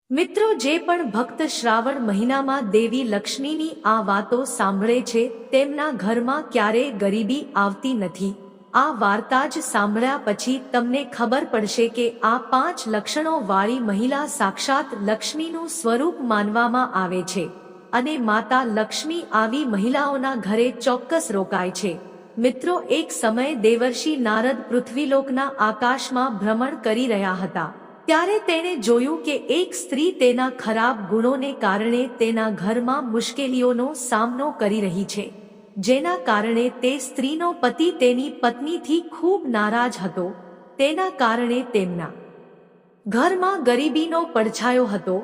મિત્રો, જે પણ ભક્ત શ્રાવણ મહિનામાં દેવી લક્ષ્મીની આ વાતો સાંભળે છે તેમના ઘરમાં ક્યારેય ગરીબી આવતી નથી। આ વાર્તા જ સાંભળ્યા પછી તમને ખબર પડશે કે આ 5 લક્ષણો વાળી મહિલા સાક્ષાત લક્ષ્મીનું સ્વરૂપ માનવામાં આવે છે અને માતા લક્ષ્મી આવી મહિલાઓના ઘરે ચોક્કસ રોકાય છે। મિત્રો, એક સમયે દેવર્ષિ નારદ પૃથ્વીલોકના આકાશમાં ભ્રમણ કરી રહ્યા હતા। ત્યારે તેણે જોયું કે એક સ્ત્રી તેના ખરાબ ગુણોને કારણે તેના ઘરમાં મુશ્કેલીઓનો સામનો કરી રહી છે, જેના કારણે તે સ્ત્રીનો પતિ તેની પત્નીથી ખૂબ નારાજ હતો। તેના કારણે તેમના ઘરમાં ગરીબીનો પડછાયો હતો।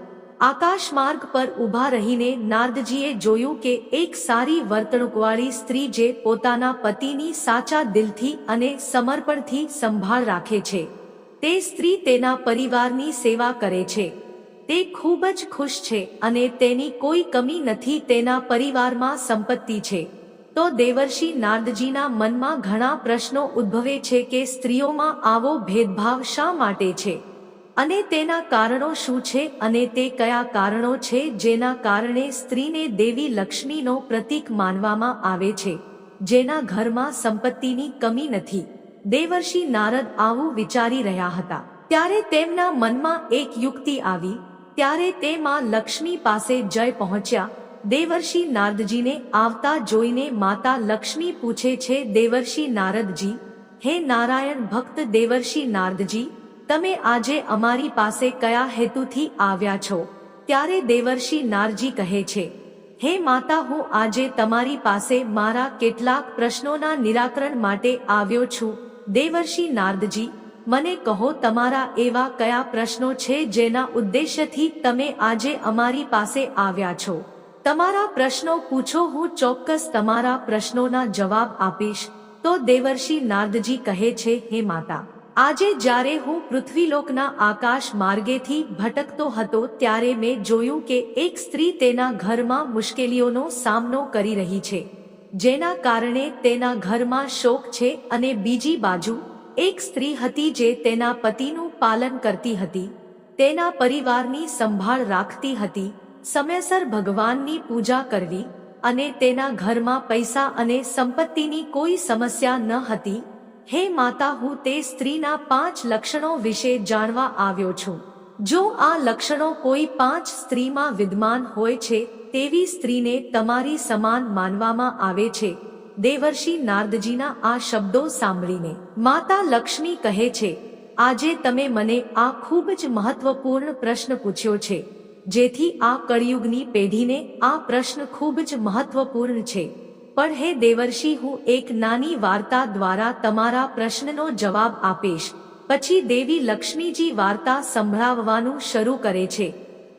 આકાશ માર્ગ પર ઊભા રહીને નારદજીએ જોયું કે એક સારી વર્તણૂકવાળી સ્ત્રી જે પોતાના પતિની સાચા દિલથી અને સમર્પણથી સંભાળ રાખે છે, તે સ્ત્રી તેના પરિવારની સેવા કરે છે। તે ખૂબ જ ખુશ છે અને તેની કોઈ કમી નથી, તેના પરિવારમાં સંપત્તિ છે। તો દેવર્ષિ નારદજીના મનમાં ઘણા પ્રશ્નો ઉદ્ભવે છે કે સ્ત્રીઓમાં આવો ભેદભાવ શા માટે છે અને તેના કારણો શું છે અને તે કયા કારણો છે જેના કારણે સ્ત્રીને દેવી લક્ષ્મીનો પ્રતીક માનવામાં આવે છે, જેના ઘરમાં સંપત્તિની કમી નથી। દેવર્ષિ નારદ આવું વિચારી રહ્યા હતા ત્યારે તેમના મનમાં એક યુક્તિ આવી। ત્યારે તે માં લક્ષ્મી પાસે જઈ પહોંચ્યા। દેવર્ષિ નારદજીને આવતા જોઈને માતા લક્ષ્મી પૂછે છે, દેવર્ષિ નારદજી, હે નારાયણ ભક્ત દેવર્ષિ નારદજી, તમે આજે અમારી પાસે કયા હેતુથી આવ્યા છો? ત્યારે દેવર્ષિ નારજી કહે છે, હે માતા, હું આજે તમારી પાસે મારા કેટલાક પ્રશ્નોના નિરાકરણ માટે આવ્યો છું। દેવર્ષિ નારદજી, મને કહો, તમારા એવા કયા પ્રશ્નો છે જેના ઉદ્દેશ્યથી તમે આજે અમારી પાસે આવ્યા છો? તમારા પ્રશ્નો પૂછો, હું ચોક્કસ તમારા પ્રશ્નોના જવાબ આપીશ। તો દેવર્ષિ નારદજી કહે છે, હે માતા, આજે જ્યારે હું પૃથ્વીલોકના આકાશ માર્ગેથી ભટકતો હતો ત્યારે મેં જોયું કે એક સ્ત્રી તેના ઘરમાં મુશ્કેલીઓનો સામનો કરી રહી છે, જેના કારણે તેના ઘરમાં શોક છે અને બીજી બાજુ એક સ્ત્રી હતી જે તેના પતિનું પાલન કરતી હતી, તેના પરિવારની સંભાળ રાખતી હતી, સમયસર ભગવાનની પૂજા કરવી અને તેના ઘરમાં પૈસા અને સંપત્તિની કોઈ સમસ્યા ન હતી। હે માતા, હું તે સ્ત્રીના 5 લક્ષણો વિશે જાણવા આવ્યો છું। જો આ લક્ષણો કોઈ 5 સ્ત્રીમાં વિદ્યમાન હોય છે તેવી સ્ત્રીને તમારી સમાન માનવામાં આવે છે। દેવર્ષિ નારદજીના આ શબ્દો સાંભળીને માતા લક્ષ્મી કહે છે, આજે તમે મને આ ખૂબ જ મહત્વપૂર્ણ પ્રશ્ન પૂછ્યો છે, જેથી આ કળિયુગની પેઢીને આ પ્રશ્ન ખૂબ જ મહત્વપૂર્ણ છે। પણ હે દેવર્ષિ, હું એક નાની વાર્તા દ્વારા તમારા પ્રશ્નનો જવાબ આપીશ। પછી દેવી લક્ષ્મીજી વાર્તા સંભળાવવાનું શરૂ કરે છે।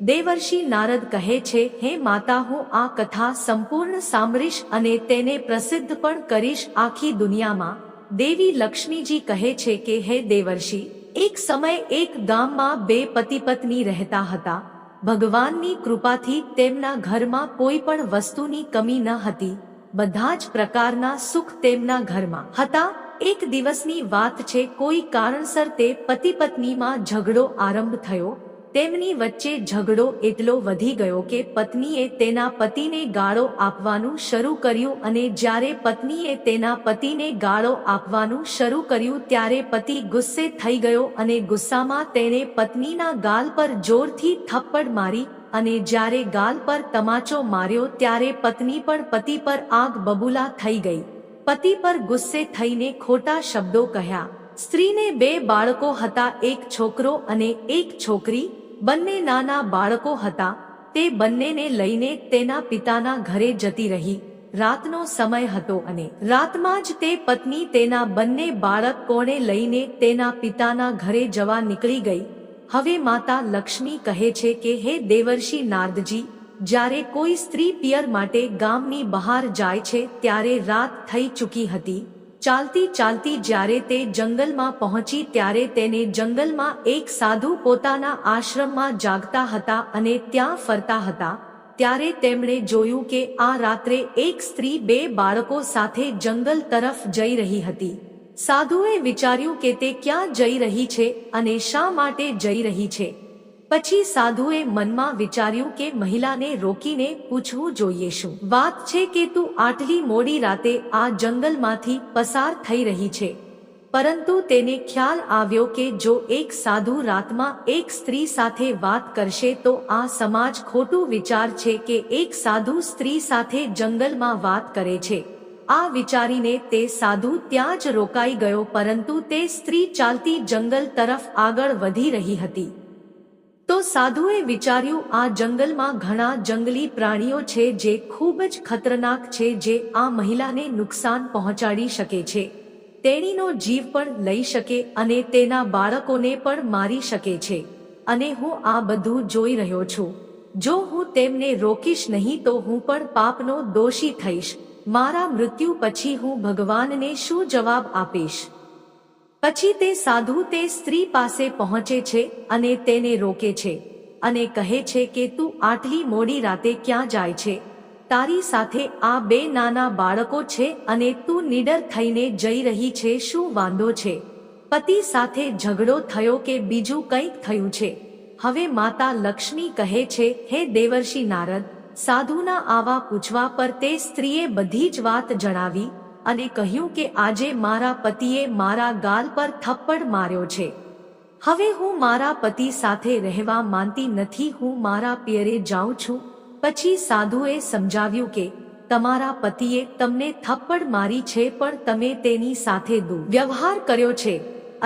દેવર્ષિ નારદ કહે છે, હે માતા, હું આ કથા સંપૂર્ણ સાંભળીશ અને તેને પ્રસિદ્ધ પણ કરીશ આખી દુનિયામાં। દેવી લક્ષ્મીજી કહે છે કે હે દેવર્ષિ, એક સમય એક ગામમાં 2 પતિ પત્ની રહેતા હતા। ભગવાનની કૃપાથી તેમના ઘરમાં કોઈ પણ વસ્તુની કમી ન હતી, બધા જ પ્રકારના સુખ તેમના ઘરમાં હતા। એક દિવસની વાત છે, કોઈ કારણસર તે પતિ પત્નીમાં ઝઘડો આરંભ થયો। તેમની વચ્ચે ઝઘડો એટલો વધી ગયો કે પત્નીએ તેના પતિને ગાળો આપવાનું શરૂ કર્યું અને જ્યારે પત્નીએ તેના પતિને ગાળો આપવાનું શરૂ કર્યું ત્યારે પતિ ગુસ્સે થઈ ગયો અને ગુસ્સામાં તેણે પત્નીના ગાલ પર જોરથી થપ્પડ મારી અને જ્યારે ગાલ પર તમાચો માર્યો ત્યારે પત્ની પણ પતિ પર આગ બબૂલા થઈ ગઈ। પતિ પર ગુસ્સે થઈને ખોટા શબ્દો કહ્યા। સ્ત્રીને 2 બાળકો હતા, એક છોકરો અને એક છોકરી। બંને નાના બાળકો હતા। તે બંનેને લઈને તેના પિતાના ઘરે જતી રહી। રાતનો સમય હતો અને રાતમાં જ તે પત્ની તેના બંને બાળકોને લઈને તેના પિતાના ઘરે જવા નીકળી ગઈ। હવે માતા લક્ષ્મી કહે છે કે હે દેવર્ષિ નારદજી, જ્યારે કોઈ સ્ત્રી પિયર માટે ગામની બહાર જાય છે ત્યારે રાત થઈ ચૂકી હતી। ચાલતી ચાલતી જ્યારે તે જંગલમાં પહોંચી ત્યારે તેને જંગલમાં એક સાધુ પોતાના આશ્રમમાં જાગતા હતા અને ત્યાં ફરતા હતા। ત્યારે તેમણે જોયું કે આ રાત્રે એક સ્ત્રી 2 બાળકો સાથે જંગલ તરફ જઈ રહી હતી। સાધુએ વિચાર્યું કે તે ક્યાં જઈ રહી છે અને શા માટે જઈ રહી છે। પછી સાધુએ મનમાં વિચાર્યું કે મહિલાને રોકીને પૂછવું જોઈએ શું વાત છે કે તું આટલી મોડી રાતે આ જંગલમાંથી પસાર થઈ રહી છે. પરંતુ તેને ખ્યાલ આવ્યો કે જો એક સાધુ રાતમાં એક સ્ત્રી સાથે વાત કરશે તો આ સમાજ ખોટું વિચાર છે કે એક સાધુ સ્ત્રી સાથે જંગલમાં વાત કરે છે. આ વિચારીને તે સાધુ ત્યાં જ રોકાઈ ગયો, પરંતુ તે સ્ત્રી ચાલતી જંગલ તરફ આગળ વધી રહી હતી. તો સાધુએ વિચાર્યું, આ જંગલમાં ઘણા જંગલી પ્રાણીઓ છે જે ખૂબ જ ખતરનાક છે, જે આ મહિલાને નુકસાન પહોંચાડી શકે છે, તેણીનો જીવ પણ લઈ શકે અને તેના બાળકોને પણ મારી શકે છે. અને હું આ બધું જોઈ રહ્યો છું. જો હું તેમને રોકીશ નહીં તો હું પણ પાપનો દોષી થઈશ. મારા મૃત્યુ પછી હું ભગવાનને શું જવાબ આપીશ? પછી તે સાધુ તે સ્ત્રી પાસે પહોંચે છે અને તેને રોકે છે અને કહે છે કે તું આટલી મોડી રાતે ક્યાં જાય છે? તારી સાથે આ બે નાના બાળકો છે અને તું નીડર થઈને જઈ રહી છે, શું વાંધો છે? પતિ સાથે ઝઘડો થયો કે બીજું કંઈક થયું છે? હવે માતા લક્ષ્મી કહે છે, હે દેવર્ષિ નારદ, સાધુના આવા પૂછવા પર તે સ્ત્રીએ બધી જ વાત જણાવી અને કહ્યું કે આજે મારા પતિએ મારા ગાલ પર થપ્પડ માર્યો છે. હવે હું મારા પતિ સાથે રહેવા માંગતી નથી, હું મારા પિયરે જાઉં છું. પછી સાધુએ સમજાવ્યું કે તમારા પતિએ તમને થપ્પડ મારી છે, પણ તમે તેની સાથે દુર્વ્યવહાર કર્યો છે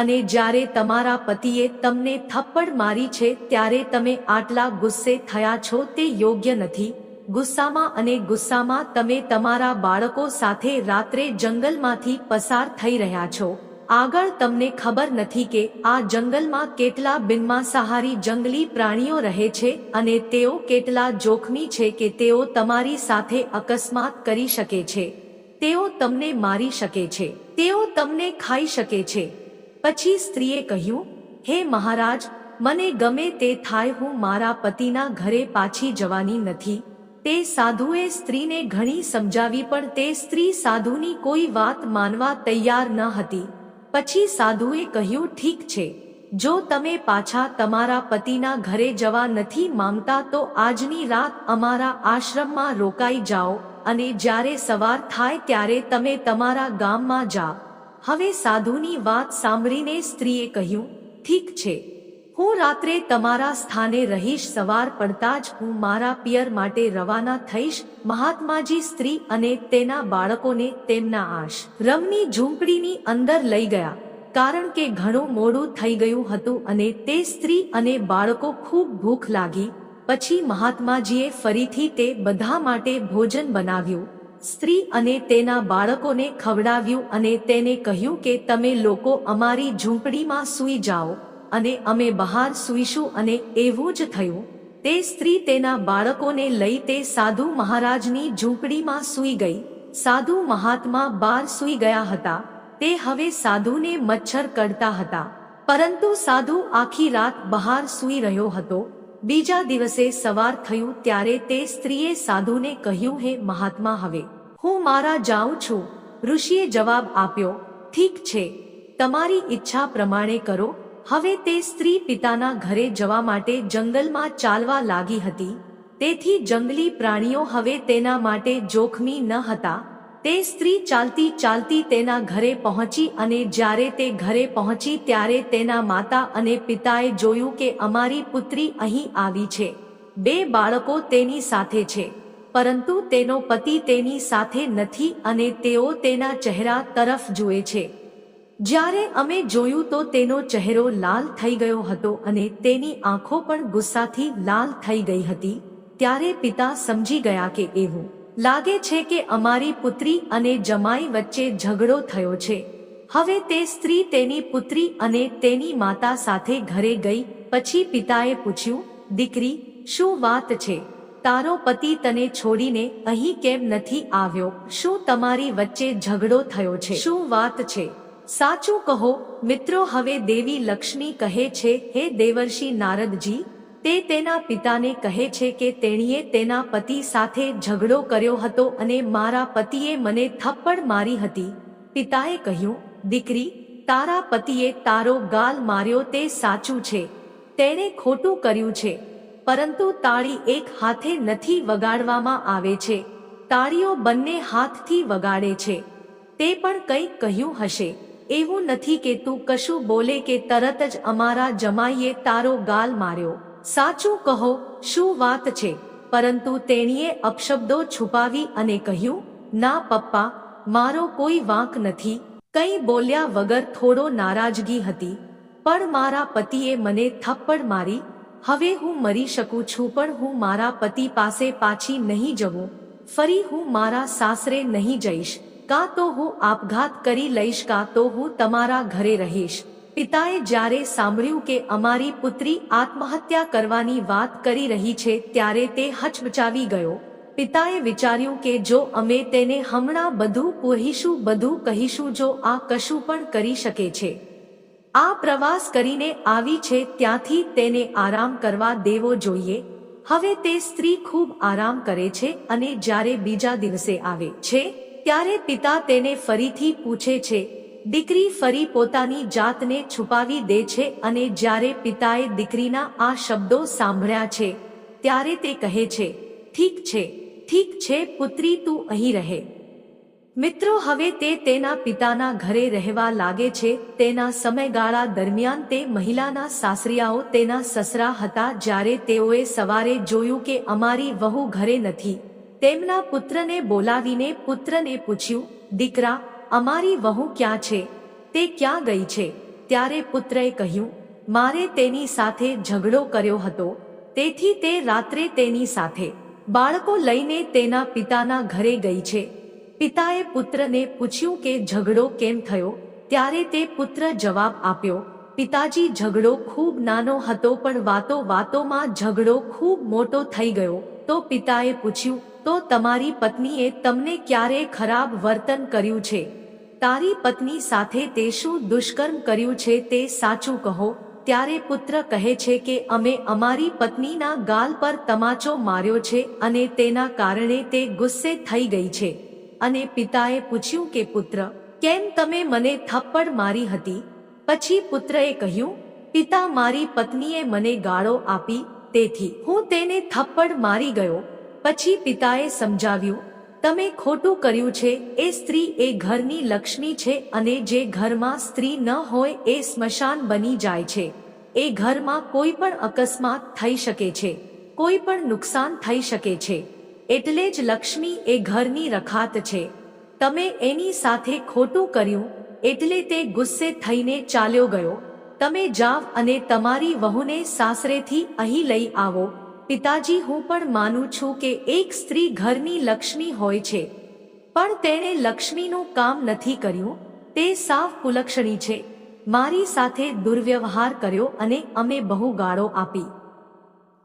અને જ્યારે તમારા પતિએ તમને થપ્પડ મારી છે ત્યારે તમે આટલા ગુસ્સે થયા છો, તે યોગ્ય નથી. ગુસ્સામાં તમે તમારા બાળકો સાથે રાત્રે જંગલમાંથી પસાર થઈ રહ્યા છો. આગળ તમને ખબર નથી કે આ જંગલમાં કેટલા બિનમાંસાહારી જંગલી પ્રાણીઓ રહે છે અને તેઓ કેટલા જોખમી છે કે તેઓ તમારી સાથે અકસ્માત કરી શકે છે, તેઓ તમને મારી શકે છે, તેઓ તમને ખાઈ શકે છે. પછી સ્ત્રીએ કહ્યું, હે મહારાજ, મને ગમે તે થાય, હું મારા પતિના ઘરે પાછી જવાની નથી. તે સાધુએ સ્ત્રીને ઘણી સમજાવી પણ તે સ્ત્રી સાધુની કોઈ વાત માનવા તૈયાર ન હતી. પછી સાધુએ કહ્યું, ઠીક છે, જો તમે પાછા તમારા પતિના ઘરે જવા નથી માંગતા તો આજની રાત અમારા આશ્રમમાં રોકાઈ જાઓ અને જ્યારે સવાર થાય ત્યારે તમે તમારા ગામમાં જાઓ. હવે સાધુની વાત સાંભળીને સ્ત્રીએ કહ્યું, ઠીક છે, હું રાત્રે તમારા સ્થાને રહીશ. સવાર પડતા જ હું મારા પિયર માટે રવાના થઈશ. મહાત્માજી સ્ત્રી અને તેના બાળકોને તેમના આશ્રમની ઝૂંપડીની અંદર લઈ ગયા, કારણ કે ઘણું મોડું થઈ ગયું હતું અને તે સ્ત્રી અને બાળકો ખૂબ ભૂખ લાગી. પછી મહાત્માજીએ ફરીથી તે બધા માટે ભોજન બનાવ્યું, સ્ત્રી અને તેના બાળકોને ખવડાવ્યું અને તેને કહ્યું કે તમે લોકો અમારી ઝૂંપડીમાં સૂઈ જાઓ અને અમે બહાર સૂઈશું. અને એવું જ થયું. તે સ્ત્રી તેના બાળકોને લઈ તે સાધુ મહારાજની ઝૂંપડીમાં સૂઈ ગઈ. સાધુ મહાત્મા બહાર સૂઈ ગયા હતા. તે હવે સાધુને મચ્છર કરતા હતા, પરંતુ સાધુ આખી રાત બહાર સૂઈ રહ્યો હતો. બીજા દિવસે સવાર થયું ત્યારે તે સ્ત્રીએ સાધુને કહ્યું, હે મહાત્મા, હવે હું મારા જાઉં છું. ઋષિએ જવાબ આપ્યો, ઠીક છે, તમારી ઈચ્છા પ્રમાણે કરો. હવે તે સ્ત્રી પિતાના ઘરે જવા માટે જંગલમાં ચાલવા લાગી હતી. તેથી જંગલી પ્રાણીઓ હવે તેના માટે જોખમી ન હતા. તે સ્ત્રી ચાલતી ચાલતી તેના ઘરે પહોંચી અને જ્યારે તે ઘરે પહોંચી ત્યારે તેના માતા અને પિતાએ જોયું કે અમારી પુત્રી અહીં આવી છે. 2 બાળકો તેની સાથે છે, પરંતુ તેનો પતિ તેની સાથે નથી અને તેઓ તેના ચહેરા તરફ જુએ છે. જ્યારે અમે જોયું તો તેનો ચહેરો લાલ થઈ ગયો હતો અને તેની આંખો પણ ગુસ્સાથી લાલ થઈ ગઈ હતી. ત્યારે પિતા સમજી ગયા કે એવું લાગે છે કે અમારી પુત્રી અને જમાઈ વચ્ચે ઝઘડો થયો છે. હવે તે સ્ત્રી તેની પુત્રી અને તેની માતા સાથે ઘરે ગઈ. પછી પિતાએ પૂછ્યું, દીકરી, શું વાત છે? તારો પતિ તને છોડીને અહીં કેમ નથી આવ્યો? શું તમારી વચ્ચે ઝઘડો થયો છે? શું વાત છે? સાચું કહો મિત્રો. હવે દેવી લક્ષ્મી કહે છે, હે દેવર્ષિ નારદજી, તે તેના પિતાને કહે છે કે તેણીએ તેના પતિ સાથે ઝઘડો કર્યો હતો અને મારા પતિએ મને થપ્પડ મારી હતી. પિતાએ કહ્યું, દીકરી, તારા પતિએ તારો ગાલ માર્યો તે સાચું છે, તેણે ખોટું કર્યું છે, પરંતુ તાળી એક હાથે નથી વગાડવામાં આવે છે, તાળીઓ બંને હાથથી વગાડે છે. તે પણ કંઈક કહ્યું હશે. એવું નથી કે તું કશું બોલે કે તરત જ અમારા જમાઈએ તારો ગાલ માર્યો. સાચું કહો, શું વાત છે? પરંતુ તેણીએ અપશબ્દો છુપાવી અને કહ્યું, ના પપ્પા, મારો કોઈ વાંક નથી. કંઈ બોલ્યા વગર થોડો નારાજગી હતી. પણ મારા પતિએ મને થપ્પડ મારી. હવે હું મરી શકું છું પણ હું મારા પતિ પાસે પાછી નહીં જવું. ફરી હું મારા સાસરે નહીં જઈશ. કાં તો હું આપઘાત કરી લઈશ, કાં તો હું તમારા ઘરે રહીશ. પિતાએ જ્યારે સાંભળ્યું કે અમારી પુત્રી આત્મહત્યા કરવાની વાત કરી રહી છે ત્યારે તે હચમચાવી ગયો. પિતાએ વિચાર્યું કે જો અમે તેને હમણાં બધું કહીશું, જો આ કશું પણ કરી શકે છે. આ પ્રવાસ કરીને આવી છે ત્યાંથી તેને આરામ કરવા દેવો જોઈએ. હવે તે સ્ત્રી ખૂબ આરામ કરે છે અને જ્યારે બીજા દિવસે આવે છે ત્યારે પિતા તેને ફરીથી પૂછે છે. દીકરી ફરી પોતાની જાતને છુપાવી દે છે અને જ્યારે પિતાએ દીકરીના આ શબ્દો સાંભળ્યા છે ત્યારે તે કહે છે, ઠીક છે પુત્રી, તું અહીં રહે. મિત્રો, હવે તે તેના પિતાના ઘરે રહેવા લાગે છે. તેના સમયગાળા દરમિયાન તે મહિલાના સાસરિયાઓ તેના સસરા હતા. જ્યારે તેઓએ સવારે જોયું કે અમારી વહુ ઘરે નથી, તેમના પુત્રને બોલાવીને પુત્રને પૂછ્યું, દીકરા, અમારી વહુ ક્યાં છે? તે ક્યાં ગઈ છે? ત્યારે પુત્રએ કહ્યું, મારે તેની સાથે ઝઘડો કર્યો હતો, તેથી તે રાત્રે તેની સાથે બાળકો લઈને તેના પિતાના ઘરે ગઈ છે. પિતાએ પુત્રને પૂછ્યું કે ઝઘડો કેમ થયો? ત્યારે તે પુત્ર જવાબ આપ્યો, પિતાજી, ઝઘડો ખૂબ નાનો હતો પણ વાતોમાં ઝઘડો ખૂબ મોટો થઈ ગયો. તો પિતાએ પૂછ્યું, તો તમારી પત્નીએ તમને ક્યારે ખરાબ વર્તન કર્યું છે? તારી પત્ની સાથે તે શું દુષ્કર્મ કર્યું છે તે સાચું કહો. ત્યારે પુત્ર કહે છે કે અમે અમારી પત્નીના ગાલ પર તમાચો માર્યો છે અને તેના કારણે તે ગુસ્સે થઈ ગઈ છે. અને પિતાએ પૂછ્યું કે પુત્ર, કેમ તમે મને થપ્પડ મારી હતી? પછી પુત્રએ કહ્યું, પિતા, મારી પત્નીએ મને ગાળો આપી તેથી હું તેને થપ્પડ મારી ગયો. પછી પિતાએ સમજાવ્યું, તમે ખોટું કર્યું છે. એ સ્ત્રી એ ઘરની લક્ષ્મી છે અને જે ઘરમાં સ્ત્રી ન હોય એ સ્મશાન બની જાય છે. એ ઘરમાં કોઈ પણ અકસ્માત થઈ શકે છે, કોઈ પણ નુકસાન થઈ શકે છે. એટલે જ લક્ષ્મી એ ઘરની રખાત છે. તમે એની સાથે ખોટું કર્યું એટલે તે ગુસ્સે થઈને ચાલ્યો ગયો. તમે જાવ અને તમારી વહુને સાસરેથી અહીં લઈ આવો. પિતાજી, હું પણ માનું છું કે એક સ્ત્રી ઘરની લક્ષ્મી હોય છે, પણ તેણે લક્ષ્મીનું કામ નથી કર્યું. તે સાવ કુલક્ષણી છે. મારી સાથે દુર્વ્યવહાર કર્યો અને અમે બહુ ગાળો આપી.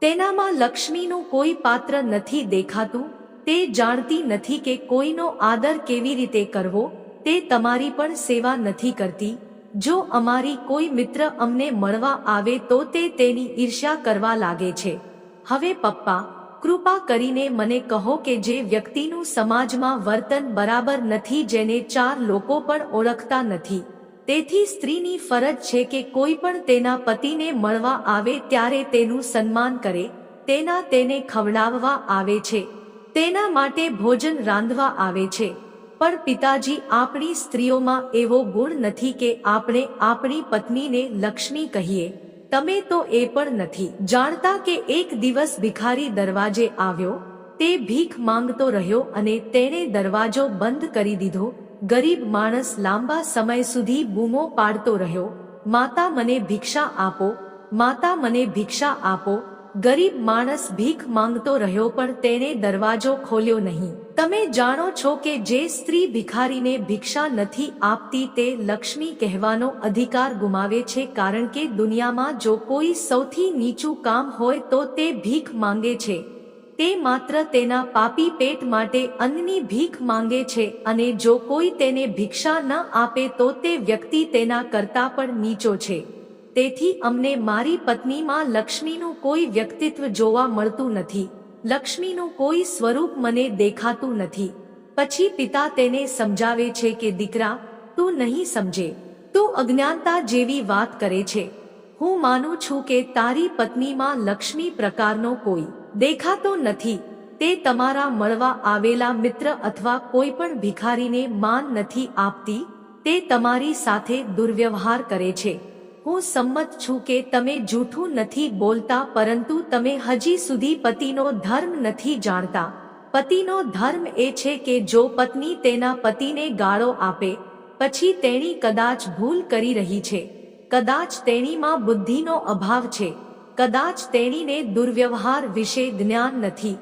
તેનામાં લક્ષ્મીનું કોઈ પાત્ર નથી દેખાતું. તે જાણતી નથી કે કોઈનો આદર કેવી રીતે કરવો. તે તમારી પણ સેવા નથી કરતી. જો અમારી કોઈ મિત્ર અમને મળવા આવે તો તે તેની ઈર્ષ્યા કરવા લાગે છે. હવે પપ્પા, કૃપા કરીને મને કહો કે જે વ્યક્તિનું સમાજમાં વર્તન બરાબર નથી, જેને 4 લોકો પણ ઓળખતા નથી, તેથી સ્ત્રીની ફરજ છે કે કોઈ પણ તેના પતિને મળવા આવે ત્યારે તેનું સન્માન કરે. તેને ખવડાવવા આવે છે, તેના માટે ભોજન રાંધવા આવે છે. પણ પિતાજી, આપણી સ્ત્રીઓમાં એવો ગુણ નથી કે આપણે આપણી પત્નીને લક્ષ્મી કહીએ. તમે તો એ પણ નથી જાણતા કે એક દિવસ ભિખારી દરવાજે આવ્યો. તે ભીખ માંગતો રહ્યો અને તેણે દરવાજો બંધ કરી દીધો. ગરીબ માણસ લાંબા સમય સુધી બૂમો પાડતો રહ્યો, માતા, મને ભિક્ષા આપો, માતા, મને ભિક્ષા આપો. ગરીબ માણસ ભીખ માંગતો રહ્યો પણ તેણે દરવાજો ખોલ્યો નહીં. તમે જાણો છો કે જે સ્ત્રી ભિખારીને ભિક્ષા નથી આપતી તે લક્ષ્મી કહેવાનો અધિકાર ગુમાવે છે, કારણ કે દુનિયામાં જો કોઈ સૌથી નીચું કામ હોય તો તે ભીખ માંગે છે. તે માત્ર તેના પાપી પેટ માટે અન્નની ભીખ માંગે છે અને જો કોઈ તેને ભિક્ષા ન આપે તો તે વ્યક્તિ તેના કરતાં પણ નીચો છે. તેથી અમને મારી પત્નીમાં લક્ષ્મીનું કોઈ વ્યક્તિત્વ જોવા મળતું નથી. લક્ષ્મીનું કોઈ સ્વરૂપ મને દેખાતું નથી. પછી પિતા તેને સમજાવે છે કે દીકરા, તું નહીં સમજે, તું અજ્ઞાનતા જેવી વાત કરે છે. હું માનું છું કે તારી પત્નીમાં લક્ષ્મી પ્રકારનો કોઈ દેખાતો નથી. તે તમારા મળવા આવેલા મિત્ર અથવા કોઈ પણ ભિખારીને માન નથી આપતી. તે તમારી સાથે દુર્વ્યવહાર કરે છે. હું સંમત છું કે તમે જૂઠું નથી બોલતા, પરંતુ તમે હજી સુધી પતિનો ધર્મ નથી જાણતા. પતિનો ધર્મ એ છે કે જો પત્ની તેના પતિને ગાળો આપે પછી તેણી કદાચ ભૂલ કરી રહી છે, કદાચ તેણીમાં બુદ્ધિનો અભાવ છે, કદાચ તેણીને દુર્વ્યવહાર વિશે જ્ઞાન નથી.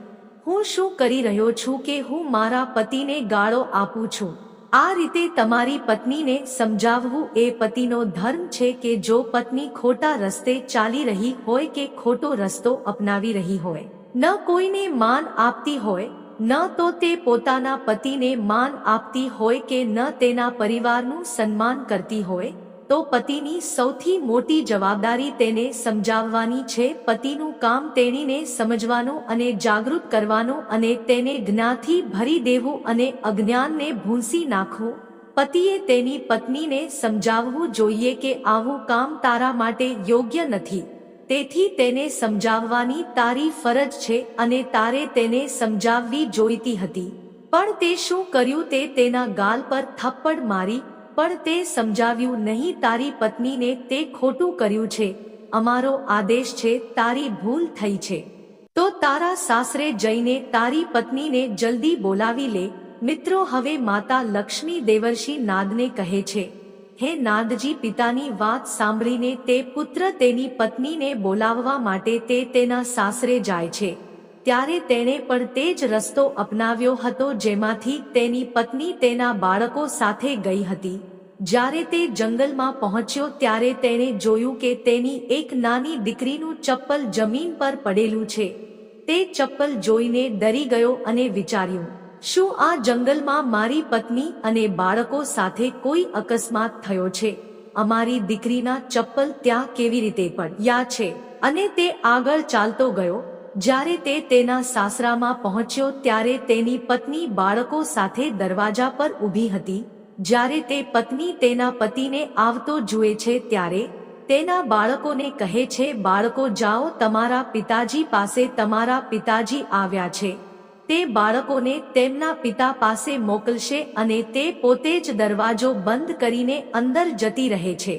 હું શું કરી રહ્યો છું કે હું મારા પતિને ગાળો આપું છું? આ રીતે તમારી પત્નીને સમજાવવું એ પતિનો ધર્મ છે કે જો પત્ની ખોટા રસ્તે ચાલી રહી હોય કે ખોટો રસ્તો અપનાવી રહી હોય, ન કોઈને માન આપતી હોય, ન તો તે પોતાના પતિને માન આપતી હોય કે ન તેના પરિવારનું સન્માન કરતી હોય, તો પતિની સૌથી મોટી જવાબદારી તેને સમજાવવાની છે. પતિનું કામ તેણીને સમજવાનું અને જાગૃત કરવાનું અને તેને જ્ઞાનથી ભરી દેવું અને અજ્ઞાનને ભૂંસી નાખવું. પતિએ તેની પત્નીને સમજાવવું જોઈએ કે આવું કામ તારા માટે યોગ્ય નથી. તેથી તેને સમજાવવાની તારી ફરજ છે અને તારે તેને સમજાવવી જોઈતી હતી. પણ તે શું કર્યું? તે તેના ગાલ પર થપ્પડ મારી, પણ તે સમજાવ્યું નહીં. તારી પત્નીને તે ખોટું કર્યું છે. અમારો આદેશ છે, તારી ભૂલ થઈ છે તો તારા સાસરે જઈને તારી પત્નીને જલ્દી બોલાવી લે. મિત્રો, હવે માતા લક્ષ્મી દેવર્ષિ નાદને કહે છે, હે નાદજી, પિતાની વાત સાંભળીને તે પુત્ર તેની પત્નીને બોલાવવા માટે તે તેના સાસરે જાય છે. ત્યારે તેણે પણ તે જ રસ્તો અપનાવ્યો હતો જેમાંથી તેની પત્ની તેના બાળકો સાથે ગઈ હતી. જ્યારે તે જંગલમાં પહોંચ્યો ત્યારે તેણે જોયું કે તેની એક નાની દીકરીનું ચપ્પલ જમીન પર પડેલું છે. તે ચપ્પલ જોઈને ડરી ગયો અને વિચાર્યું, શું આ જંગલમાં મારી પત્ની અને બાળકો સાથે કોઈ અકસ્માત થયો છે? અમારી દીકરીના ચપ્પલ ત્યાં કેવી રીતે પડ્યા છે? અને તે આગળ ચાલતો ગયો. જ્યારે તે તેના સાસરામાં પહોંચ્યો ત્યારે તેની પત્ની બાળકો સાથે દરવાજા પર ઊભી હતી. જ્યારે તે પત્ની તેના પતિને આવતો જુએ છે ત્યારે તેના બાળકોને કહે છે, બાળકો જાઓ, તમારા પિતાજી પાસે, તમારા પિતાજી આવ્યા છે. તે બાળકોને તેમના પિતા પાસે મોકલશે અને તે પોતે જ દરવાજો બંધ કરીને અંદર જતી રહે છે.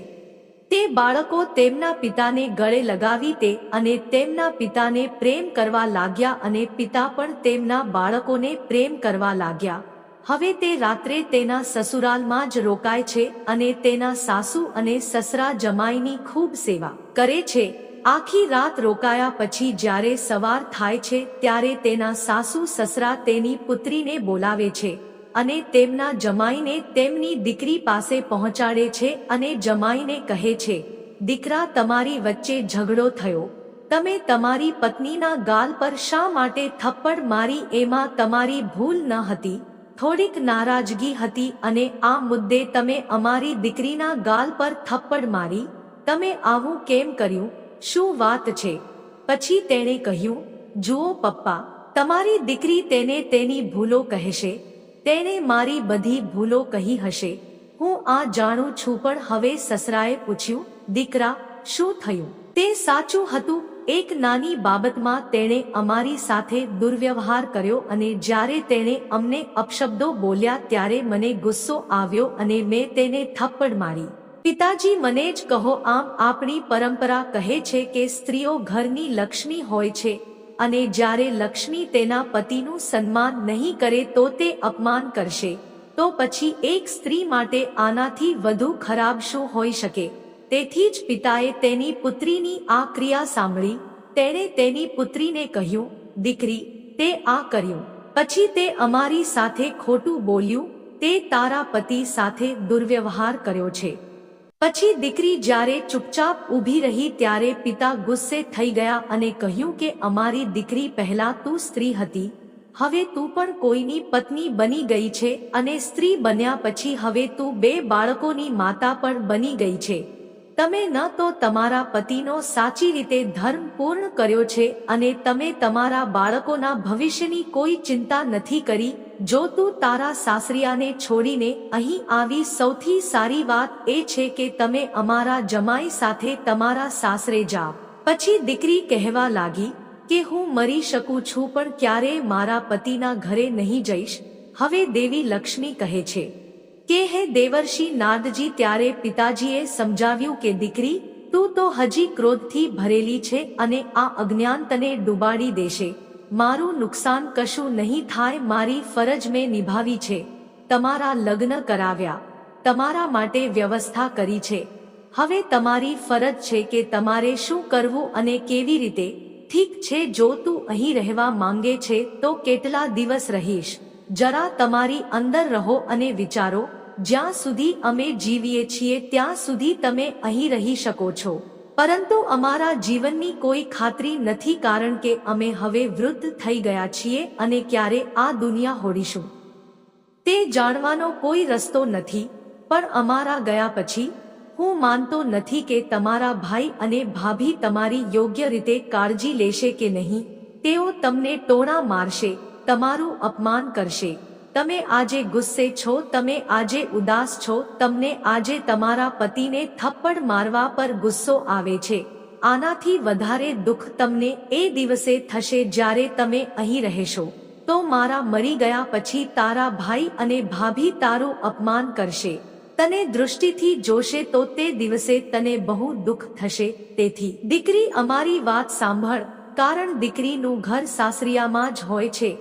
તે બાળકો તેમના પિતાને ગળે લગાવી તે અને તેમના પિતાને પ્રેમ કરવા લાગ્યા અને પિતા પણ તેમના બાળકોને પ્રેમ કરવા લાગ્યા. હવે તે રાત્રે તેના સસુરાલમાં જ રોકાય છે અને તેના સાસુ અને સસરા જમાઈની ખૂબ સેવા કરે છે. આખી રાત રોકાયા પછી જ્યારે સવાર થાય છે ત્યારે તેના સાસુ સસરા તેની પુત્રીને બોલાવે છે અને તેમના જમાઈને તેમની દીકરી પાસે પહોંચાડે છે અને જમાઈને કહે છે, દીકરા, તમારી વચ્ચે ઝઘડો થયો. તમે તમારી પત્નીના ગાલ પર શા માટે થપ્પડ મારી? એમાં તમારી ભૂલ ન હતી, થોડીક નારાજગી હતી અને આ મુદ્દે તમે અમારી દીકરીના ગાલ પર થપ્પડ મારી. તમે આવું કેમ કર્યું? શું વાત છે? પછી તેણે કહ્યું, જુઓ પપ્પા, તમારી દીકરી તેને તેની ભૂલો કહેશે. તેણે મારી બધી ભૂલો કહી હશે. હું આ જાણું છું. પણ હવે સસરાએ પૂછ્યું, દીકરા, શું થયું? તે સાચું હતું. એક નાની બાબતમાં તેણે અમારી સાથે દુર્વ્યવહાર કર્યો અને જ્યારે તેણે અમને અપશબ્દો બોલ્યા ત્યારે મને ગુસ્સો આવ્યો અને મેં તેને થપ્પડ મારી. પિતાજી, મને જ કહો. આમ આપણી પરંપરા કહે છે કે સ્ત્રીઓ ઘરની લક્ષ્મી હોય છે અને જ્યારે લક્ષ્મી તેના પતિનું સન્માન નહીં કરે તો તે અપમાન કરશે. તો પછી એક સ્ત્રી માટે આનાથી વધુ ખરાબ શું હોઈ શકે? તેથી જ પિતાએ તેની પુત્રીની આ ક્રિયા સાંભળી. તેણે તેની પુત્રીને કહ્યું, દીકરી, તે આ કર્યું પછી તે અમારી સાથે ખોટું બોલ્યું. તે તારા પતિ સાથે દુર્વ્યવહાર કર્યો છે. પછી દીકરી જ્યારે ચૂપચાપ ઊભી રહી ત્યારે પિતા ગુસ્સે થઈ ગયા અને કહ્યું કે અમારી દીકરી, પહેલા તું સ્ત્રી હતી, હવે તું પણ કોઈની પત્ની બની ગઈ છે અને સ્ત્રી બન્યા પછી હવે તું 2 બાળકોની માતા પણ બની ગઈ છે. તમે ન તો તમારા પતિનો સાચી રીતે ધર્મ પૂર્ણ કર્યો છે અને તમે તમારા બાળકોના ભવિષ્યની કોઈ ચિંતા નથી કરી. જો તું તારા સાસરિયાને છોડીને અહીં આવી, સૌથી સારી વાત એ છે કે તમે અમારા જમાઈ સાથે તમારા સાસરે જાઓ. પછી દીકરી કહેવા લાગી કે હું મરી શકું છું પણ ક્યારેય મારા પતિના ઘરે નહીં જઈશ. હવે દેવી લક્ષ્મી કહે છે કે હે દેવર્ષિ નારદજી, ત્યારે પિતાજીએ સમજાવ્યું કે દીકરી, તું તો હજી ક્રોધથી ભરેલી છે અને આ અજ્ઞાન તને ડૂબાડી દેશે. મારું નુકસાન કશું નહીં થાય. મારી ફરજ મેં નિભાવી છે. તમારા લગ્ન કરાવ્યા, તમારા માટે વ્યવસ્થા કરી છે. હવે તમારી ફરજ છે કે તમારે શું કરવું અને કેવી રીતે. ઠીક છે, જો તું અહીં રહેવા માંગે છે તો કેટલા દિવસ રહીશ? જરા તમારી અંદર રહો અને વિચારો. જ્યાં સુધી અમે જીવીએ છીએ ત્યાં સુધી તમે અહીં રહી શકો છો, પરંતુ અમારા જીવનની કોઈ ખાતરી નથી, કારણ કે અમે હવે વૃદ્ધ થઈ ગયા છીએ અને ક્યારે આ દુનિયા છોડીશું તે જાણવાનો કોઈ રસ્તો નથી. પણ અમારા ગયા પછી હું માનતો નથી કે તમારા ભાઈ અને ભાભી તમારી યોગ્ય રીતે કાળજી લેશે કે નહીં. તેઓ તમને ટોણા મારશે, તમારું અપમાન કરશે. તમે આજે ગુસ્સે છો, તમે આજે ઉદાસ છો, તમને આજે તમારા પતિને થપ્પડ મારવા પર ગુસ્સો આવે છે. આનાથી વધારે દુઃખ તમને એ દિવસે થશે જ્યારે તમે અહીં રહેશો તો મારા મરી ગયા પછી તારા ભાઈ અને ભાભી તારું અપમાન કરશે, તને દૃષ્ટિથી જોશે તો તે દિવસે તને બહુ દુઃખ થશે. તેથી દીકરી, અમારી વાત સાંભળ, કારણ દીકરીનું ઘર સાસરિયામાં જ હોય છે.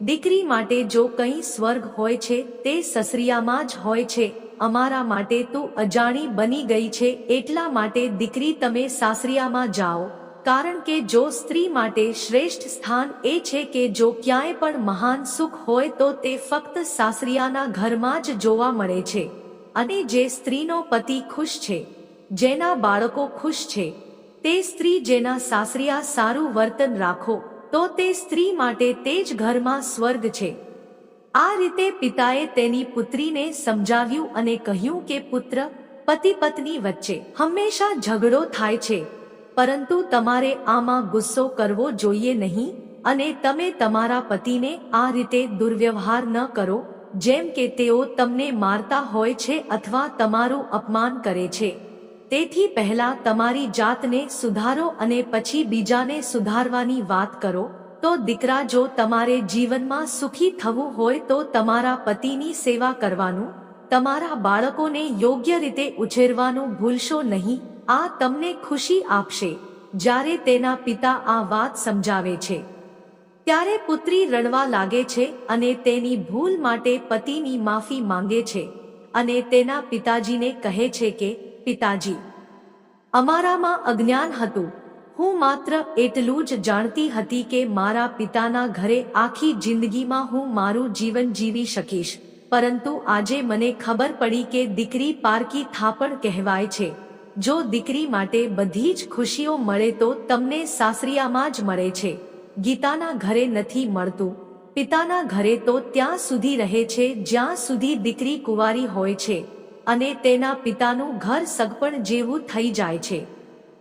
દીકરી માટે જો કંઈ સ્વર્ગ હોય છે તે સસરિયામાં જ હોય છે. અમારા માટે તું અજાણી બની ગઈ છે, એટલા માટે દીકરી તમે સાસરિયામાં જાઓ. કારણ કે જો સ્ત્રી માટે શ્રેષ્ઠ સ્થાન એ છે કે જો ક્યાંય પણ મહાન સુખ હોય તો તે ફક્ત સાસરિયાના ઘરમાં જ જોવા મળે છે. અને જે સ્ત્રીનો પતિ ખુશ છે, જેના બાળકો ખુશ છે, તે સ્ત્રી જેના સાસરિયા સારું વર્તન રાખો તો તે સ્ત્રી માટે તે જ ઘરમાં સ્વર્ગ છે. આ રીતે પિતાએ તેની પુત્રીને સમજાવ્યું અને કહ્યું કે પુત્ર, પતિ પત્ની વચ્ચે હંમેશા ઝઘડો થાય છે, પરંતુ તમારે આમાં ગુસ્સો કરવો જોઈએ નહીં અને તમે તમારા પતિને આ રીતે દુર્વ્યવહાર ન કરો જેમ કે તેઓ તમને મારતા હોય છે અથવા તમારું અપમાન કરે છે. તેથી પહેલા તમારી જાતને સુધારો અને પછી બીજાને સુધારવાની વાત કરો. તો દીકરા, જો તમારે જીવનમાં સુખી થવું હોય તો તમારા પતિની સેવા કરવાનું, તમારા બાળકોને યોગ્ય રીતે ઉછેરવાનું ભૂલશો નહીં. આ તમને ખુશી આપશે. જ્યારે તેના પિતા આ વાત સમજાવે છે ત્યારે પુત્રી રડવા લાગે છે અને તેની ભૂલ માટે પતિની માફી માંગે છે અને તેના પિતાજીને કહે છે કે પિતાજી, અમારામાં અજ્ઞાન હતું. હું માત્ર એટલું જ જાણતી હતી કે મારા પિતાના ઘરે આખી જિંદગીમાં હું મારું જીવન જીવી શકીશ, પરંતુ આજે મને ખબર પડી કે દીકરી પારકી થાપણ કહેવાય છે. જો દીકરી માટે બધી જ ખુશીઓ મળે તો તમને સાસરિયામાં જ મળે છે, ગીતાના ઘરે નથી મળતું. પિતાના ઘરે તો ત્યાં સુધી રહે છે જ્યાં સુધી દીકરી કુંવારી હોય છે અને તેના પિતાનું ઘર સગપણ જેવું થઈ જાય છે.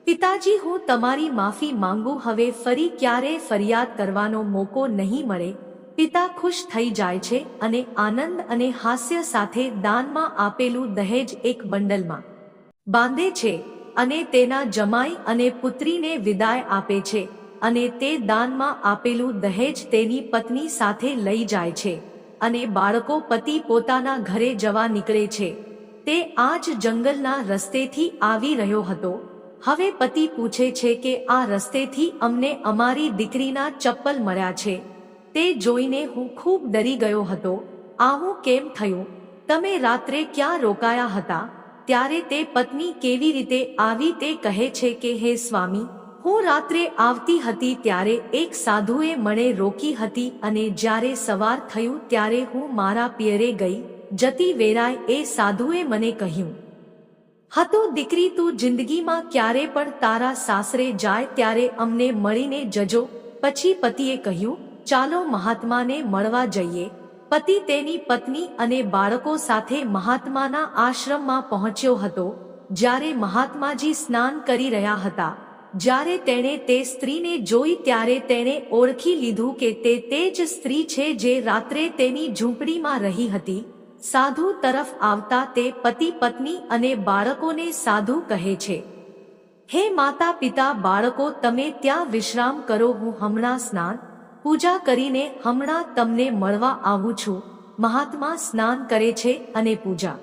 પિતાજી, હું તમારી માફી માંગુ. હવે ફરી ક્યારેય ફરિયાદ કરવાનો મોકો નહીં મળે. પિતા ખુશ થઈ જાય છે અને આનંદ અને હાસ્ય સાથે દાનમાં આપેલું દહેજ એક બંડલમાં બાંધે છે અને તેના જમાઈ અને પુત્રીને વિદાય આપે છે અને તે દાનમાં આપેલું દહેજ તેની પત્ની સાથે લઈ જાય છે અને બાળકો પતિ પોતાના ઘરે જવા નીકળે છે. તે આ જ જંગલના રસ્તેથી આવી રહ્યો હતો. હવે પતિ પૂછે છે કે આ રસ્તેથી અમને અમારી દીકરીના ચપ્પલ મળ્યા છે. તે જોઈને હું ખૂબ ડરી ગયો હતો. આવું કેમ થયું? તમે રાત્રે ક્યાં રોકાયા હતા? ત્યારે તે પત્ની કેવી રીતે આવી તે કહે છે કે હે સ્વામી, હું રાત્રે આવતી હતી ત્યારે એક સાધુએ મને રોકી હતી અને જ્યારે સવાર થયું ત્યારે હું મારા પિયરે ગઈ. જતી વેરાય એ સાધુએ મને કહ્યું હતું, દીકરી, તું જિંદગીમાં ક્યારે પણ તારા સાસરે જાય ત્યારે અમને મળીને જજો. પછી પતિએ કહ્યું, ચાલો મહાત્માને મળવા જઈએ. પતિ તેની પત્ની અને બાળકો સાથે મહાત્માના આશ્રમમાં પહોંચ્યો હતો. જ્યારે મહાત્માજી સ્નાન કરી રહ્યા હતા, જ્યારે તેણે તે સ્ત્રીને જોઈ ત્યારે તેણે ઓળખી લીધું કે તે જ સ્ત્રી છે જે રાત્રે તેની ઝૂંપડીમાં રહી હતી. સાધુ તરફ આવતા તે પતિ પત્ની અને બાળકોને સાધુ કહે છે, હે માતા પિતા બાળકો, તમે ત્યાં વિશ્રામ કરો, હું હમણાં સ્નાન પૂજા કરીને હમણાં તમને મળવા આવું છું. મહાત્મા સ્નાન કરે છે અને પૂજા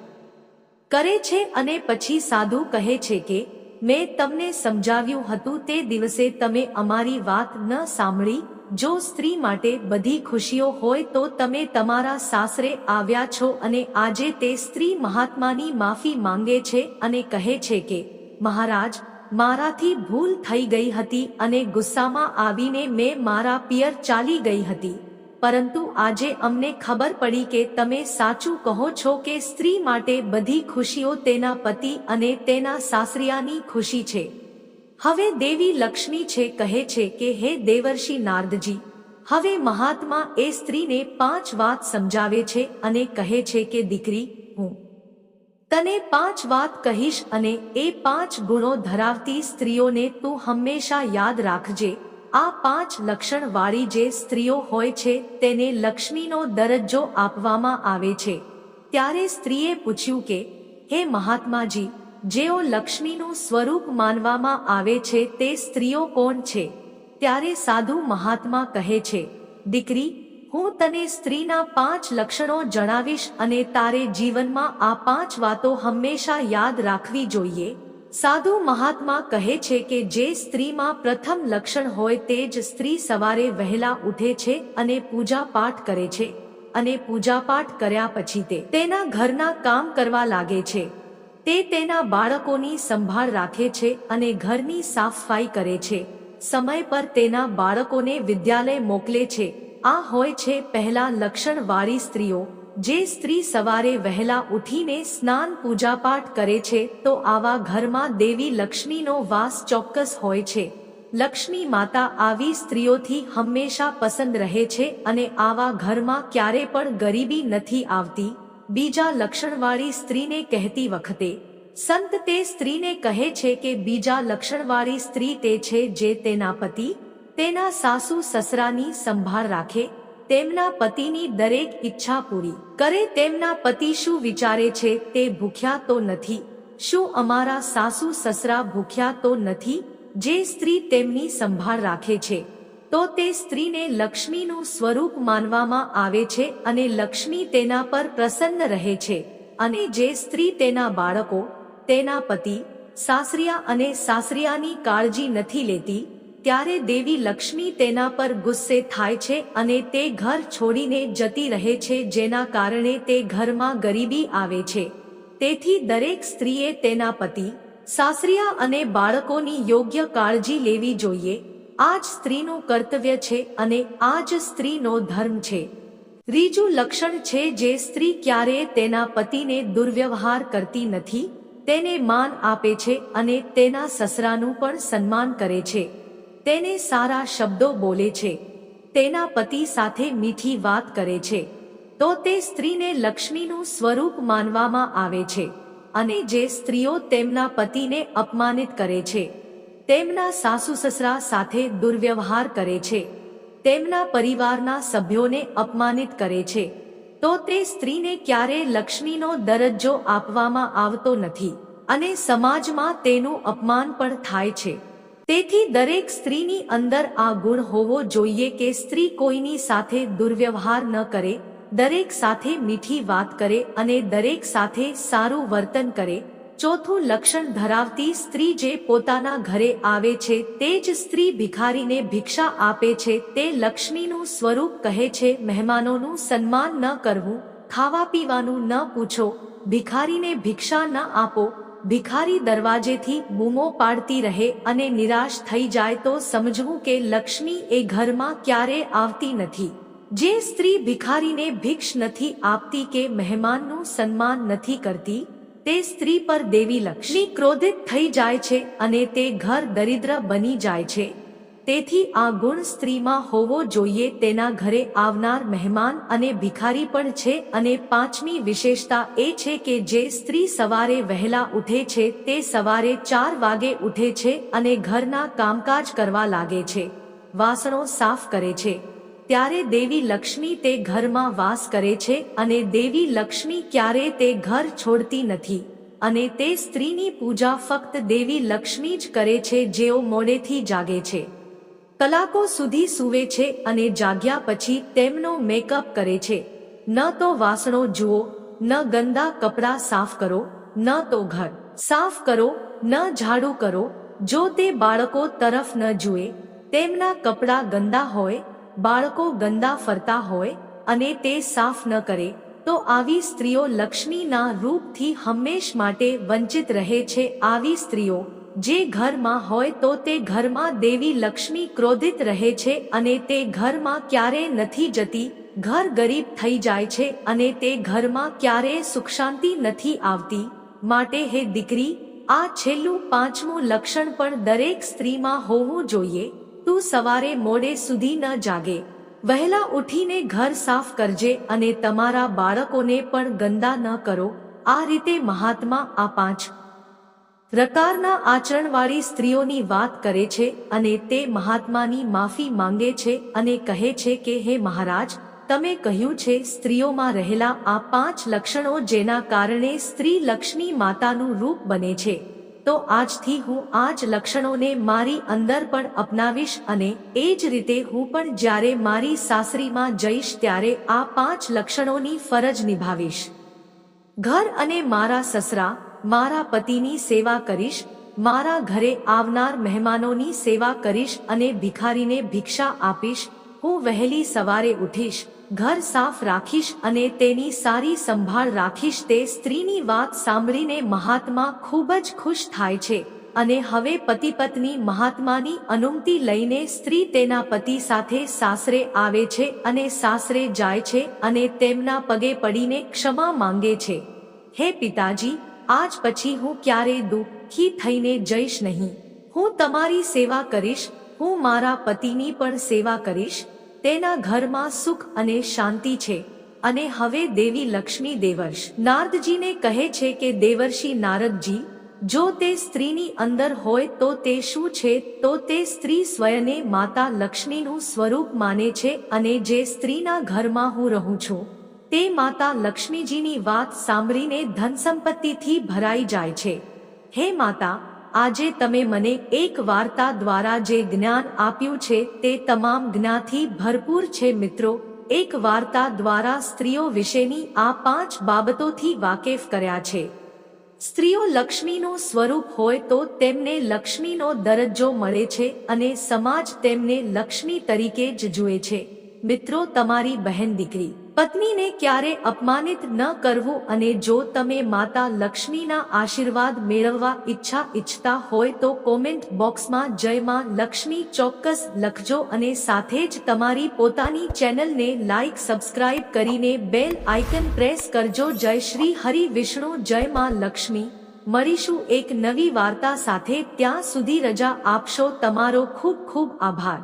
કરે છે અને પછી સાધુ કહે છે કે મેં તમને સમજાવ્યું હતું તે દિવસે તમે અમારી વાત ન સાંભળી. જો સ્ત્રી માટે બધી ખુશીઓ હોય તો તમે તમારા સાસરે આવ્યા છો અને આજે તે સ્ત્રી મહાત્માની માફી માંગે છે અને કહે છે કે મહારાજ, મારાથી ભૂલ થઈ ગઈ હતી અને ગુસ્સામાં આવીને મેં મારા પિયર ચાલી ગઈ હતી, પરંતુ આજે અમને ખબર પડી કે તમે સાચું કહો છો કે સ્ત્રી માટે બધી ખુશીઓ તેના પતિ અને તેના સાસરિયાની ખુશી છે. હવે દેવી લક્ષ્મી છે કહે છે કે હે દેવર્ષિ નારદજી, હવે મહાત્મા એ સ્ત્રીને 5 વાત સમજાવે છે અને કહે છે કે દીકરી, હું તને 5 વાત કહીશ અને એ 5 ગુણો ધરાવતી સ્ત્રીઓને તું હંમેશા યાદ રાખજે. આ 5 લક્ષણવાળી જે સ્ત્રીઓ હોય છે તેને લક્ષ્મીનો દરજ્જો આપવામાં આવે છે. ત્યારે સ્ત્રીએ પૂછ્યું કે હે મહાત્માજી, જેઓ લક્ષ્મીનું સ્વરૂપ માનવામાં આવે છે તે સ્ત્રીઓ કોણ છે? ત્યારે સાધુ મહાત્મા કહે છે, દીકરી, હું તને સ્ત્રીના 5 લક્ષણો જણાવીશ અને તારે જીવનમાં આ 5 વાતો હંમેશા યાદ રાખવી જોઈએ. સાધુ મહાત્મા કહે છે કે જે સ્ત્રીમાં પ્રથમ લક્ષણ હોય તે જ સ્ત્રી સવારે વહેલા ઉઠે છે અને પૂજા પાઠ કરે છે, અને પૂજા પાઠ કર્યા પછી તેના ઘરના કામ કરવા લાગે છે. તે તેના બાળકોની સંભાળ રાખે છે અને ઘરની સાફ સફાઈ કરે છે. સમય પર તેના બાળકોને વિદ્યાલય મોકલે છે. આ હોય છે પહેલા લક્ષણવાળી સ્ત્રીઓ. જે સ્ત્રી સવારે વહેલા ઉઠીને સ્નાન પૂજાપાઠ કરે છે તો આવા ઘરમાં દેવી લક્ષ્મીનો વાસ ચોક્કસ હોય છે. લક્ષ્મી માતા આવી સ્ત્રીઓથી હંમેશા પસંદ રહે છે અને આવા ઘરમાં ક્યારે પણ ગરીબી નથી આવતી. બીજા લક્ષણવાળી સ્ત્રીને કહેતી વખતે સંત તે સ્ત્રીને કહે છે કે બીજા લક્ષણવાળી સ્ત્રી તે છે જે તેના પતિ, તેના સાસુ સસરાની સંભાળ રાખે, તેમના પતિની દરેક ઈચ્છા પૂરી કરે. તેમના પતિ શું વિચારે છે તે ભૂખ્યા તો નથી? શું અમારા સાસુ સસરા ભૂખ્યા તો નથી? જે સ્ત્રી તેમની સંભાળ રાખે છે તો તે સ્ત્રીને લક્ષ્મીનું સ્વરૂપ માનવામાં આવે છે અને લક્ષ્મી તેના પર પ્રસન્ન રહે છે. અને જે સ્ત્રી તેના બાળકો, તેના પતિ, સાસરિયા અને સાસરિયાની કાળજી નથી લેતી, ત્યારે દેવી લક્ષ્મી તેના પર ગુસ્સે થાય છે અને તે ઘર છોડીને જતી રહે છે, જેના કારણે તે ઘરમાં ગરીબી આવે છે. તેથી દરેક સ્ત્રીએ તેના પતિ, સાસરિયા અને બાળકોની યોગ્ય કાળજી લેવી જોઈએ. આ જ સ્ત્રીનું કર્તવ્ય છે અને આ જ સ્ત્રીનો ધર્મ છે. ત્રીજું લક્ષણ છે જે સ્ત્રી ક્યારેય તેના પતિને દુર્વ્યવહાર કરતી નથી, તેને માન આપે છે અને તેના સસરાનું પણ સન્માન કરે છે, તેને સારા શબ્દો બોલે છે, તેના પતિ સાથે મીઠી વાત કરે છે, તો તે સ્ત્રીને લક્ષ્મીનું સ્વરૂપ માનવામાં આવે છે. અને જે સ્ત્રીઓ તેમના પતિને અપમાનિત કરે છે, તેમના સાસુ સસરા સાથે દુર્વ્યવહાર કરે છે, તેમના પરિવારના સભ્યોને અપમાનિત કરે છે, તો તે સ્ત્રીને ક્યારેય લક્ષ્મીનો દરજ્જો આપવામાં આવતો નથી અને સમાજમાં તેનું અપમાન પણ થાય છે. તેથી દરેક સ્ત્રીની અંદર આ ગુણ હોવો જોઈએ કે સ્ત્રી કોઈની સાથે દુર્વ્યવહાર ન કરે, દરેક સાથે મીઠી વાત કરે અને દરેક સાથે સારું વર્તન કરે. ચોથું લક્ષણ ધરાવતી સ્ત્રી જે પોતાના ઘરે આવે છે તે જ સ્ત્રી ભિખારીને ભિક્ષા આપે છે, તે લક્ષ્મીનું સ્વરૂપ કહે છે. મહેમાનોનું સન્માન ન કરવું, ખાવા પીવાનું ન પૂછો, ભિખારીને ભિક્ષા ન આપો. ભિખારી દરવાજેથી બૂમો પાડતી રહે અને નિરાશ થઈ જાય તો સમજવું કે લક્ષ્મી એ ઘરમાં ક્યારેય આવતી નથી. જે સ્ત્રી ભિખારીને ભિક્ષ નથી આપતી કે મહેમાનનું સન્માન નથી કરતી, તે સ્ત્રી પર દેવી લક્ષ્મી ક્રોધિત થઈ જાય છે અને તે ઘર દરિદ્ર બની જાય છે. તેથી આ ગુણ સ્ત્રીમાં હોવો જોઈએ. તેના ઘરે આવનાર મહેમાન અને ભિખારી પણ છે. અને પાંચમી વિશેષતા એ છે કે જે સ્ત્રી સવારે વહેલા ઉઠે છે તે સવારે 4 વાગે ઉઠે છે અને ઘરના કામકાજ કરવા લાગે છે, વાસણો સાફ કરે છે, ત્યારે દેવી લક્ષ્મી તે ઘરમાં વાસ કરે છે. અને દેવી લક્ષ્મી ક્યારે તે ઘર છોડતી નથી. અને તે સ્ત્રીની પૂજા ફક્ત દેવી લક્ષ્મી જ કરે છે જેઓ મોડેથી જાગે છે, કલાકો સુધી સૂવે છે અને જાગ્યા પછી તેમનો મેકઅપ કરે છે. ન તો વાસણો જુઓ, ન ગંદા કપડાં સાફ કરો, ન તો ઘર સાફ કરો, ન ઝાડુ કરો. જો તે બાળકો તરફ ન જુએ, તેમના કપડાં ગંદા હોય, બાળકો ગંદા ફરતા હોય અને તે સાફ ન કરે, તો આવી સ્ત્રીઓ લક્ષ્મીના રૂપથી હંમેશ માટે વંચિત રહે છે. આવી સ્ત્રીઓ જે ઘરમાં હોય તો તે ઘરમાં દેવી લક્ષ્મી ક્રોધિત રહે છે અને તે ઘરમાં ક્યારેય નથી જતી. ઘર ગરીબ થઈ જાય છે અને તે ઘરમાં ક્યારેય સુખ શાંતિ નથી આવતી. માટે હે દીકરી, આ છેલ્લું પાંચમું લક્ષણ પણ દરેક સ્ત્રીમાં હોવું જોઈએ. તું સવારે મોડે સુધી ન જાગે, વહેલા ઉઠીને ઘર સાફ કરજે અને તમારા બાળકોને પણ ગંદા ન કરો. આ રીતે મહાત્મા આ 5 પ્રકારના આચરણવાળી સ્ત્રીઓની વાત કરે છે અને તે મહાત્માની માફી માંગે છે અને કહે છે કે હે મહારાજ, તમે કહ્યું છે સ્ત્રીઓમાં રહેલા આ 5 લક્ષણો જેના કારણે સ્ત્રી લક્ષ્મી માતાનું રૂપ બને છે, તો આજથી હું આ જ લક્ષણોને મારી અંદર પણ અપનાવીશ અને એ જ રીતે હું પણ જ્યારે મારી સાસરીમાં જઈશ ત્યારે આ 5 લક્ષણોની ફરજ નિભાવીશ. ઘર અને મારા સસરા, મારા પતિની સેવા કરીશ, મારા ઘરે આવનાર મહેમાનોની સેવા કરીશ અને ભિખારીને ભિક્ષા આપીશ. હું વહેલી સવારે ઉઠીશ, ઘર સાફ રાખીશ અને તેની સારી સંભાળ રાખીશ. તે સ્ત્રીની વાત સાંભળીને મહાત્મા ખૂબ જ ખુશ થાય છે અને હવે પતિ પત્ની મહાત્માની અનુમતિ લઈને સ્ત્રી તેના પતિ સાથે સાસરે આવે છે અને સાસરે જાય છે અને તેમના પગે પડીને ક્ષમા માંગે છે. હે પિતાજી, આજ પછી હું ક્યારેય દુઃખી થઈને જઈશ નહીં. હું તમારી સેવા કરીશ, હું મારા પતિની પણ સેવા કરીશ. તેના ઘરમાં સુખ અને શાંતિ છે. અને હવે દેવી લક્ષ્મી દેવર્ષ નારદજીને કહે છે કે દેવર્ષિ નારદજી, જો તે સ્ત્રીની અંદર હોય તો તે શું છે? તો તે સ્ત્રી સ્વયંને માતા લક્ષ્મીનું સ્વરૂપ માને છે અને જે સ્ત્રીના ઘરમાં હું રહું છું તે માતા લક્ષ્મીજીની વાત સાંભળીને ધન સંપત્તિથી ભરાઈ જાય છે. હે માતા, આજે તમે મને એક વાર્તા દ્વારા જે જ્ઞાન આપ્યું છે તે તમામ જ્ઞાનથી ભરપૂર છે. મિત્રો, એક વાર્તા દ્વારા સ્ત્રીઓ વિશેની આ 5 બાબતોથી વાકેફ કર્યા છે. સ્ત્રીઓ લક્ષ્મીનું સ્વરૂપ હોય તો તેમને લક્ષ્મીનો દરજ્જો મળે છે અને સમાજ તેમને લક્ષ્મી તરીકે જ જુએ છે. મિત્રો, તમારી બહેન દીકરી પત્નીને ક્યારે અપમાનિત ન કરવું. અને જો તમે માતા લક્ષ્મીના આશીર્વાદ મેળવવા ઈચ્છતા હોય તો કોમેન્ટ બોક્સમાં જય માં લક્ષ્મી ચોક્કસ લખજો અને સાથે જ તમારી પોતાની ચેનલને લાઈક, સબસ્ક્રાઇબ કરીને બેલ આઇકન પ્રેસ કરજો. જય શ્રી હરિ વિષ્ણુ, જય માં લક્ષ્મી. મળીશું એક નવી વાર્તા સાથે. ત્યાં સુધી રજા આપશો. તમારો ખૂબ ખૂબ આભાર.